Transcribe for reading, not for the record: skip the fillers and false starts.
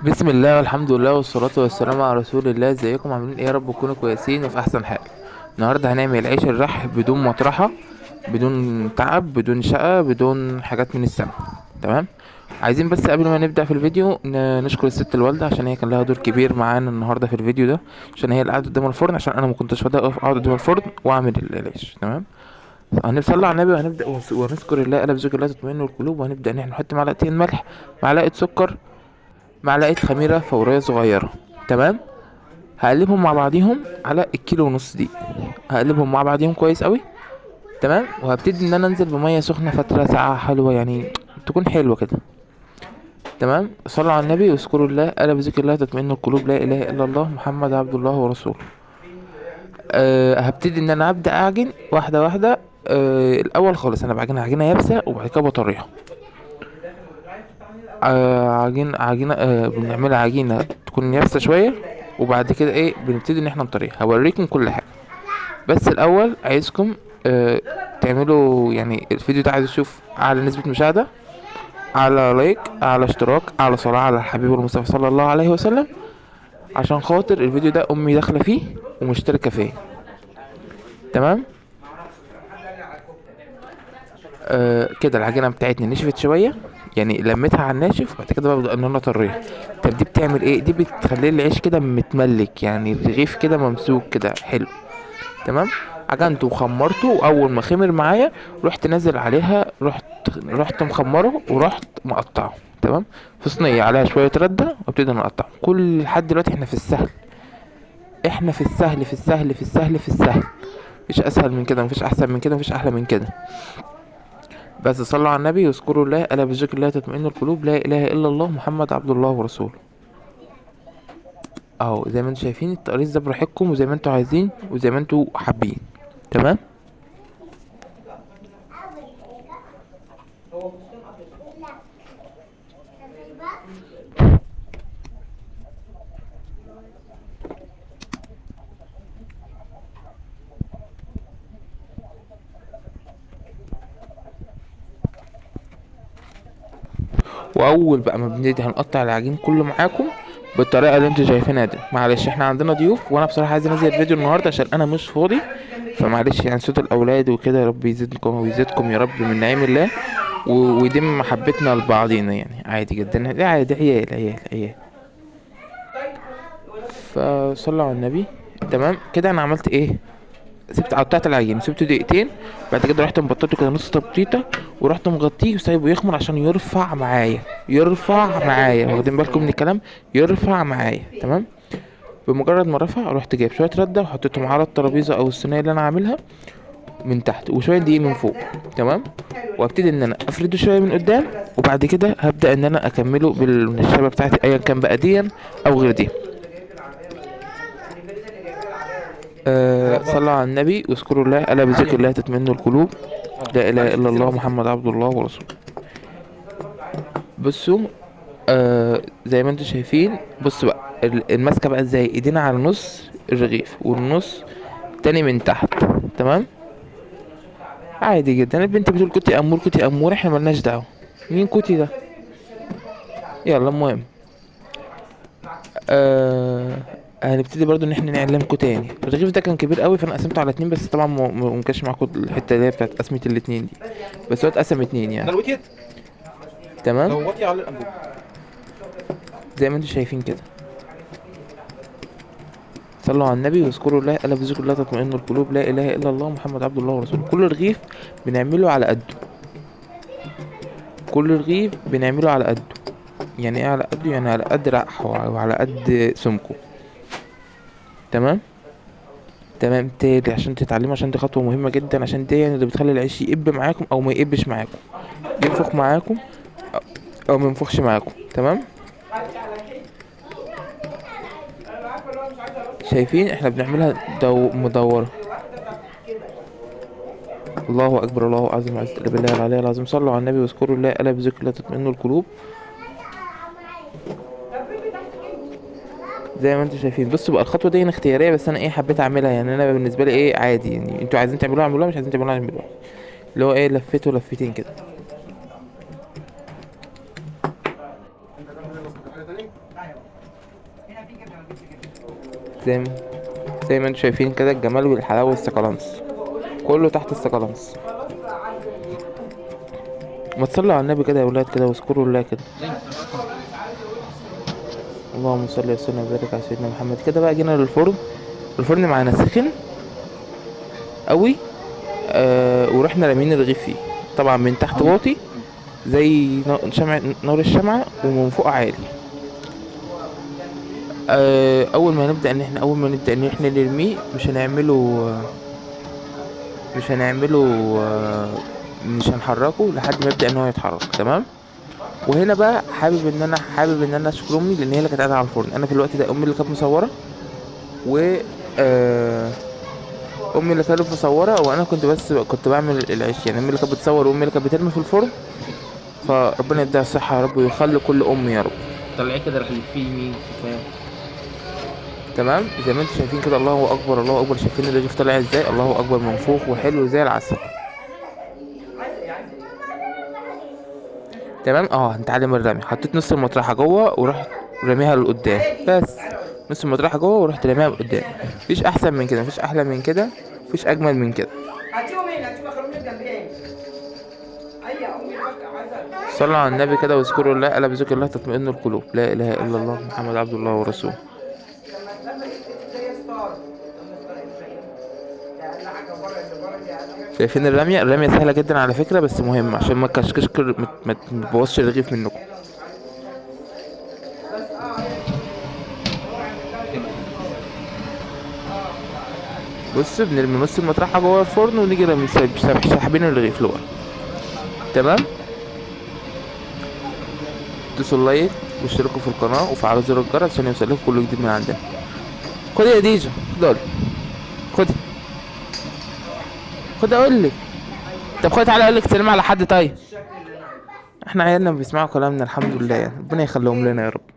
بسم الله والحمد لله والصلاة والسلام على رسول الله. ازيكم عاملين ايه؟ يا رب تكونوا كويسين وفي احسن حال. النهارده هنعمل عيش الرح بدون مطرحة، بدون تعب، بدون شقة، بدون حاجات من السماء. تمام. عايزين بس قبل ما نبدأ في الفيديو نشكر الست الوالدة عشان هي كان لها دور كبير معانا النهارده في الفيديو ده، عشان هي اللي قعدت قدام الفرن، عشان انا ما كنتش فاضي اقعد قدام الفرن واعمل العيش. تمام. هنصلي على النبي وهنبدأ ونذكر الله الا بذكر الله تطمئن القلوب، وهنبدأ ان احنا نحط معلقتين ملح، معلقة سكر، معلقة خميرة فورية صغيرة. تمام. هقلبهم مع بعضيهم على الكيلو ونص دي. هقلبهم مع بعضيهم كويس قوي. تمام. وهبتدي ان انا انزل بمية سخنة فترة ساعة حلوة، يعني تكون حلوة كده. تمام. صلوا على النبي واذكروا الله الا بذكر الله تطمئن القلوب، لا اله الا الله محمد عبد الله ورسوله. هبتدي ان انا ابدا اعجن واحده واحده. الاول خالص انا بعجنها عجينه يابسه وبعد كده بطريها. عجينه بنعملها عجينه تكون يابسه شويه، وبعد كده ايه بنبتدي ان احنا نطريها. هوريكم كل حاجه، بس الاول عايزكم تعملوا يعني الفيديو ده عايز اشوف اعلى نسبه مشاهده، على لايك، على اشتراك، على صلاه على الحبيب المصطفى صلى الله عليه وسلم، عشان خاطر الفيديو ده امي داخله فيه ومشتركه فيه. تمام. كده العجينه بتاعتنا نشفت شويه، يعني لميتها على الناشف، وبعد كده ببدا ان انا اطريها. طب دي بتعمل ايه؟ دي بتخلي العيش كده متملك، يعني الرغيف كده ممسوك كده حلو. تمام. عجنته وخمرته، واول ما خمر معايا رحت نازل عليها، رحت مخمره ورحت مقطعه. تمام. في صينيه عليها شويه رده وابتدي نقطعه. كل لحد دلوقتي احنا في السهل، احنا في السهل في السهل في السهل في السهل. مفيش اسهل من كده، مفيش احسن من كده، مفيش احلى من كده. بس صلوا على النبي واذكروا الله الا بذكر الله تطمئن القلوب، لا اله الا الله محمد عبد الله ورسوله. اهو زي ما انتم شايفين التقريص ده براحتكم، وزي ما انتم عايزين وزي ما انتم حابين. تمام. واول بقى ما بنبتدي هنقطع العجين كله معاكم بالطريقه اللي انتوا شايفينها دي. معلش احنا عندنا ضيوف، وانا بصراحه عايز انزل الفيديو النهارده عشان انا مش فاضي، فمعلش يعني صوت الاولاد وكده. يا رب يزيدكم ويزيدكم يا رب من نعيم الله، ويديم محبتنا لبعضينا، يعني عادي جدا، دي عادي، عيال عيال عيال. فصلوا على النبي. تمام كده انا عملت ايه؟ قطعت العجين وسبته دقيقتين، بعد كده رحت مبططه كده نص تبطيطه، ورحت مغطيه وسايبه يخمر عشان يرفع معايا، يرفع معايا، واخدين بالكم من الكلام؟ يرفع معايا. تمام. بمجرد ما رفع رحت جايب شويه رده وحطيتهم على الترابيزه او الصينيه اللي انا عاملها من تحت، وشويه دقيق من فوق. تمام. وابتدي ان انا افرده شويه من قدام، وبعد كده هبدا ان انا اكمله بالنشابه بتاعتي ايا كان بقى ديا او غير دي. صلوا على النبي واذكروا الله الا بذكر الله تطمئن القلوب، لا اله الا الله محمد عبد الله ورسوله. بصوا. زي ما انتم شايفين، بص بقى الماسكه بقى ازاي، ايدينا على نص الرغيف والنص تاني من تحت. تمام. عادي جدا. البنت بتقول كوتي امور كوتي امور، احنا ملناش دعوه مين كوتي ده. يلا المهم. آه هنبتدي برضو ان احنا نعلمكم تاني. الرغيف ده كان كبير قوي فانا قسمته على اتنين، بس طبعا مكانش معاكم الحته اللي هي بتاعت قسمه الاتنين دي، بس هو اتقسم اتنين يعني. تمام. زي ما انتم شايفين كده. صلوا على النبي واذكروا الله الا بذكر الله تطمئن القلوب، لا اله الا الله محمد عبد الله ورسوله. كل رغيف بنعمله على قده، كل رغيف بنعمله على قده. يعني ايه على قده؟ يعني على قد رقحه وعلى قد سمكه. تمام. تمام. تاني عشان تتعلموا، عشان دي خطوه مهمه جدا، عشان دي يعني اللي بتخلي العيش يقب معاكم او ما يقبش معاكم، ينفخ معاكم او ما ينفخش معاكم. تمام. شايفين احنا بنعملها مدوره. الله اكبر، الله اعظم، عزة بالله العلي العظيم. صلوا على النبي واذكروا الله الا بذكر الله تطمئن القلوب. زي ما انتم شايفين. بصوا بقى الخطوه دي اختياريه، بس انا ايه حبيت اعملها، يعني انا بالنسبه لي ايه عادي، يعني انتوا عايزين تعملوها اعملوها، مش عايزين تعملوها اعملوها. اللي هو ايه لفيته لفتين كده. زي ما زي ما انتم شايفين كده الجمال والحلاوة والسكالانس كله تحت السكالانس. ما تصلوا على النبي كده يا ولاد كده واذكروا الله كده. اللهم صل وسلم وبارك على سيدنا محمد. كده بقى جينا للفرن. الفرن معانا سخن قوي. ورحنا رامين الرغيف فيه طبعا من تحت واطي زي نار الشمعة ومن فوق عالي. اول ما نبدأ ان احنا نرميه مش هنعمله مش هنحركه لحد ما يبدأ ان هو يتحرك. تمام. وهنا بقى حابب ان انا اشكر امي لان هي اللي كانت قاعده على الفرن. انا في الوقت ده امي اللي كانت مصوره و امي اللي كانت مصوره وانا كنت بعمل العيش. يعني امي اللي كانت بتصور وامي اللي كانت بترمي في الفرن. فربنا يديها الصحه يا رب ويخلي كل ام يا رب. طلعي كده راح فيه يمين شفاه. تمام. زي ما انتم شايفين كده الله اكبر الله اكبر. شايفين الرغيف طالع ازاي؟ الله اكبر منفوخ وحلو زي العسل. تمام. هنتعلم الرمي. حطيت نص المطرحه جوه ورحت رميها لقدام بس. نص المطرحه جوه ورحت رميها لقدام. مفيش احسن من كده، مفيش احلى من كده، مفيش اجمل من كده. صلوا على النبي كده واذكروا الله الا بذكر الله تطمئن القلوب. لا اله الا الله محمد عبد الله ورسوله. شايفين الرمية سهلة جدا على فكرة بس مهمة عشان ما تكشكش ما تبوظش الرغيف منكم. بص بنرمي نص المطرحة جوه الفرن ونيجي ساحبين الرغيف لورا. تمام. دوسوا اللايك واشتركوا في القناة وفعلوا زر الجرس عشان يوصلكوا كل جديد من عندنا. خد يا ديجا دول. خد اقولك. طب خد تعالى اقولك سلام على حد. طيب احنا عيالنا بيسمعوا كلامنا الحمد لله يعني ربنا يخليهم لنا يا رب.